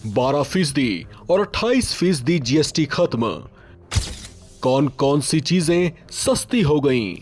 12% और 28% जीएसटी खत्म। कौन कौन सी चीजें सस्ती हो गईं?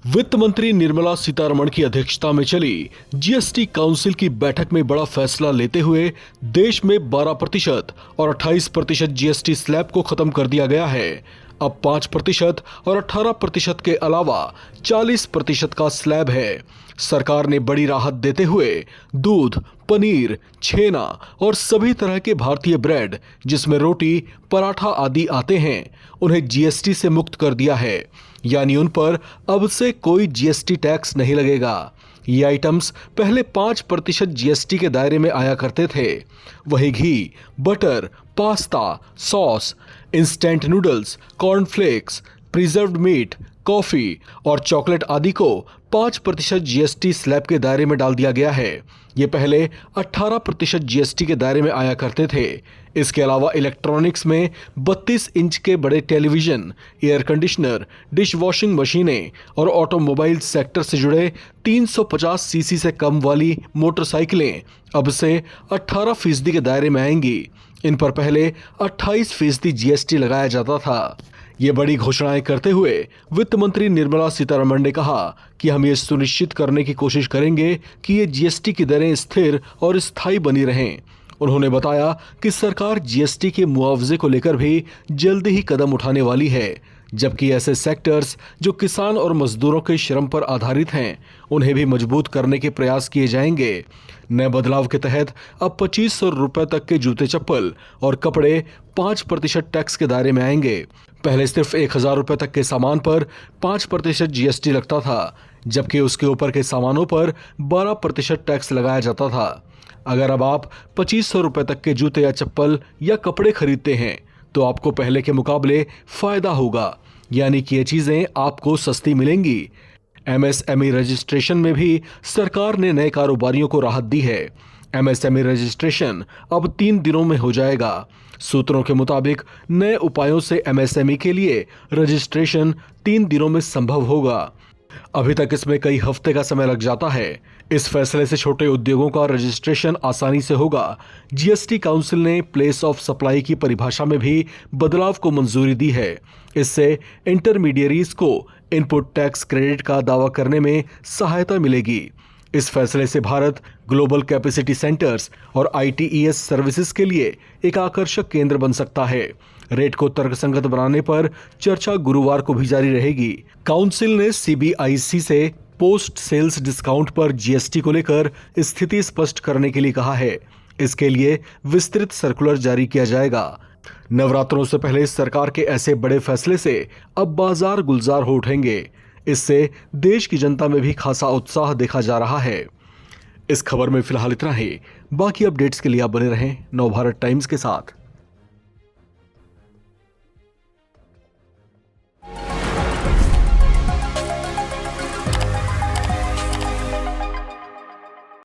वित्त मंत्री निर्मला सीतारमण की अध्यक्षता में चली जीएसटी काउंसिल की बैठक में बड़ा फैसला लेते हुए देश में 12% और 28% जीएसटी स्लैब को खत्म कर दिया गया है। अब 5% और 18% के अलावा 40% का स्लैब है। सरकार ने बड़ी राहत देते हुए दूध, पनीर, छेना और सभी तरह के भारतीय ब्रेड जिसमें रोटी, पराठा आदि आते हैं, उन्हें जीएसटी से मुक्त कर दिया है। यानी उन पर अब से कोई जीएसटी टैक्स नहीं लगेगा। ये आइटम्स पहले 5% जीएसटी के दायरे में आया करते थे। वही घी, butter, pasta, sauce, instant noodles, cornflakes, preserved meat, coffee और चॉकलेट आदि को 5% जीएसटी स्लैब के दायरे में डाल दिया गया है। ये पहले 18% जीएसटी के दायरे में आया करते थे। इसके अलावा इलेक्ट्रॉनिक्स में 32 इंच के बड़े television, air conditioner, dish washing मशीनें और ऑटोमोबाइल सेक्टर से जुड़े 350 सीसी से कम वाली मोटरसाइकिलें अब से 18% के दायरे में आएंगी। इन पर पहले 28% जीएसटी लगाया जाता था। ये बड़ी घोषणाएं करते हुए वित्त मंत्री निर्मला सीतारमण ने कहा कि हम ये सुनिश्चित करने की कोशिश करेंगे कि ये जीएसटी की दरें स्थिर और स्थायी बनी रहें। उन्होंने बताया कि सरकार जीएसटी के मुआवजे को लेकर भी जल्दी ही कदम उठाने वाली है, जबकि ऐसे सेक्टर्स जो किसान और मजदूरों के श्रम पर आधारित हैं, उन्हें भी मजबूत करने के प्रयास किए जाएंगे। नए बदलाव के तहत अब 2500 रुपए तक के जूते चप्पल और कपड़े 5% टैक्स के दायरे में आएंगे। पहले सिर्फ 1000 रुपए तक के सामान पर 5% जीएसटी लगता था, जबकि उसके ऊपर के सामानों पर 12% टैक्स लगाया जाता था। अगर अब आप 2500 रुपए तक के जूते या चप्पल या कपड़े खरीदते हैं तो आपको पहले के मुकाबले फायदा होगा, यानी कि ये चीजें आपको सस्ती मिलेंगी। एमएसएमई रजिस्ट्रेशन में भी सरकार ने नए कारोबारियों को राहत दी है। एमएसएमई रजिस्ट्रेशन अब 3 दिनों में हो जाएगा। सूत्रों के मुताबिक नए उपायों से एमएसएमई के लिए रजिस्ट्रेशन 3 दिनों में संभव होगा। अभी तक इसमें कई हफ्ते का समय लग जाता है। इस फैसले से छोटे उद्योगों का रजिस्ट्रेशन आसानी से होगा। जीएसटी काउंसिल ने प्लेस ऑफ सप्लाई की परिभाषा में भी बदलाव को मंजूरी दी है। इससे इंटरमीडियरीज को इनपुट टैक्स क्रेडिट का दावा करने में सहायता मिलेगी। इस फैसले से भारत ग्लोबल कैपेसिटी सेंटर्स और आईटीईएस सर्विसेज के लिए एक आकर्षक केंद्र बन सकता है। रेट को तर्कसंगत बनाने पर चर्चा गुरुवार को भी जारी रहेगी। काउंसिल ने सीबीआईसी से पोस्ट सेल्स डिस्काउंट पर जीएसटी को लेकर स्थिति स्पष्ट करने के लिए कहा है। इसके लिए विस्तृत सर्कुलर जारी किया जाएगा। नवरात्रों से पहले सरकार के ऐसे बड़े फैसले से अब बाजार गुलजार हो उठेंगे। इससे देश की जनता में भी खासा उत्साह देखा जा रहा है। इस खबर में फिलहाल इतना ही। बाकी अपडेट्स के लिए आप बने रहें नवभारत टाइम्स के साथ।